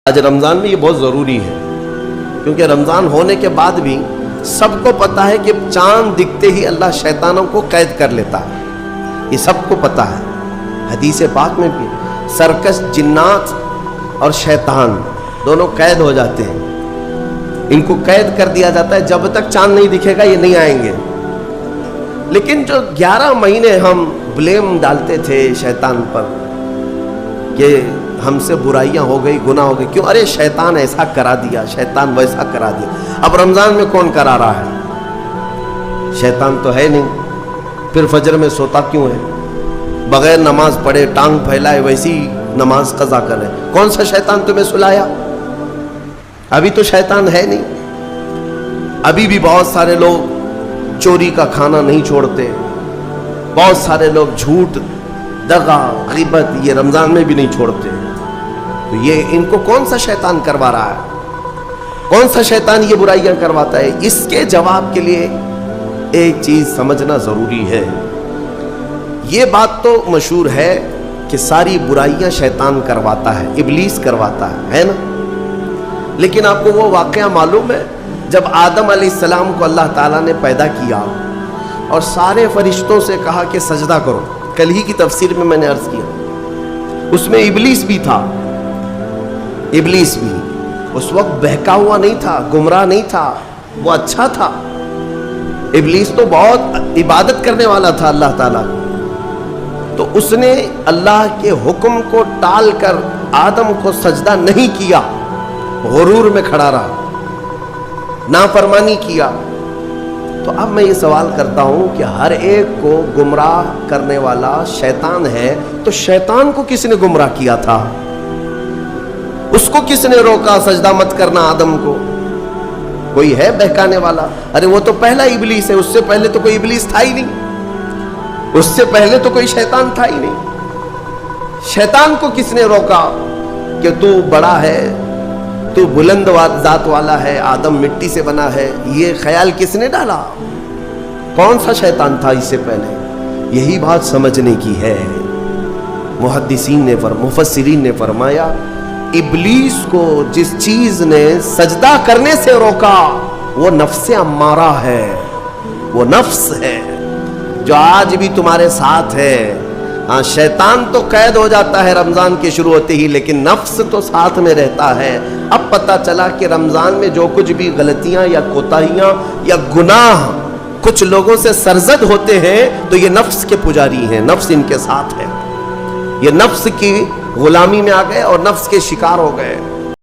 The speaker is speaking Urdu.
آج رمضان میں یہ بہت ضروری ہے، کیونکہ رمضان ہونے کے بعد بھی سب کو پتا ہے کہ چاند دکھتے ہی اللہ شیطانوں کو قید کر لیتا ہے، یہ سب کو پتا ہے۔ حدیث پاک میں بھی سرکش جنات اور شیطان دونوں قید ہو جاتے ہیں، ان کو قید کر دیا جاتا ہے، جب تک چاند نہیں دکھے گا یہ نہیں آئیں گے۔ لیکن جو 11 مہینے ہم بلیم ڈالتے تھے شیطان پر کہ ہم سے برائیاں ہو گئی، گناہ ہو گئی، کیوں؟ ارے شیطان ایسا کرا دیا، شیطان ویسا کرا دیا۔ اب رمضان میں کون کرا رہا ہے؟ شیطان تو ہے نہیں، پھر فجر میں سوتا کیوں ہے؟ بغیر نماز پڑھے ٹانگ پھیلائے ویسی نماز قضا کرے، کون سا شیطان تمہیں سلایا؟ ابھی تو شیطان ہے نہیں۔ ابھی بھی بہت سارے لوگ چوری کا کھانا نہیں چھوڑتے، بہت سارے لوگ جھوٹ، دغا، غیبت یہ رمضان میں بھی نہیں چھوڑتے۔ تو یہ ان کو کون سا شیطان کروا رہا ہے؟ کون سا شیطان یہ برائیاں کرواتا ہے؟ اس کے جواب کے لیے ایک چیز سمجھنا ضروری ہے۔ یہ بات تو مشہور ہے کہ ساری برائیاں شیطان کرواتا ہے، ابلیس کرواتا ہے نا؟ لیکن آپ کو وہ واقعہ معلوم ہے جب آدم علیہ السلام کو اللہ تعالیٰ نے پیدا کیا اور سارے فرشتوں سے کہا کہ سجدہ کرو؟ کل ہی کی تفسیر میں میں نے عرض کیا، اس میں ابلیس بھی تھا۔ ابلیس بھی اس وقت بہکا ہوا نہیں تھا، گمراہ نہیں تھا، وہ اچھا تھا۔ ابلیس تو بہت عبادت کرنے والا تھا اللہ تعالیٰ کو، تو اس نے اللہ کے حکم کو ٹال کر آدم کو سجدہ نہیں کیا، غرور میں کھڑا رہا، نافرمانی کیا۔ تو اب میں یہ سوال کرتا ہوں کہ ہر ایک کو گمراہ کرنے والا شیطان ہے، تو شیطان کو کس نے گمراہ کیا تھا؟ اس کو کس نے روکا سجدہ مت کرنا آدم کو؟ کوئی ہے بہکانے والا؟ ارے وہ تو پہلا ابلیس ہے، اس سے پہلے تو کوئی ابلیس تھا ہی نہیں، اس سے پہلے تو کوئی شیطان تھا ہی نہیں۔ شیطان کو کس نے روکا کہ تو بڑا ہے، تو بلند ذات والا ہے، آدم مٹی سے بنا ہے؟ یہ خیال کس نے ڈالا؟ کون سا شیطان تھا اس سے پہلے؟ یہی بات سمجھنے کی ہے۔ محدثین نے مفسرین نے فرمایا ابلیس کو جس چیز نے سجدہ کرنے سے روکا وہ نفس امارہ ہے، وہ نفس ہے جو آج بھی تمہارے ساتھ ہے۔ ہاں شیطان تو قید ہو جاتا ہے رمضان کے شروع ہوتے ہی، لیکن نفس تو ساتھ میں رہتا ہے۔ اب پتہ چلا کہ رمضان میں جو کچھ بھی غلطیاں یا کوتاہیاں یا گناہ کچھ لوگوں سے سرزد ہوتے ہیں تو یہ نفس کے پجاری ہیں، نفس ان کے ساتھ ہے، یہ نفس کی غلامی میں آ گئے اور نفس کے شکار ہو گئے۔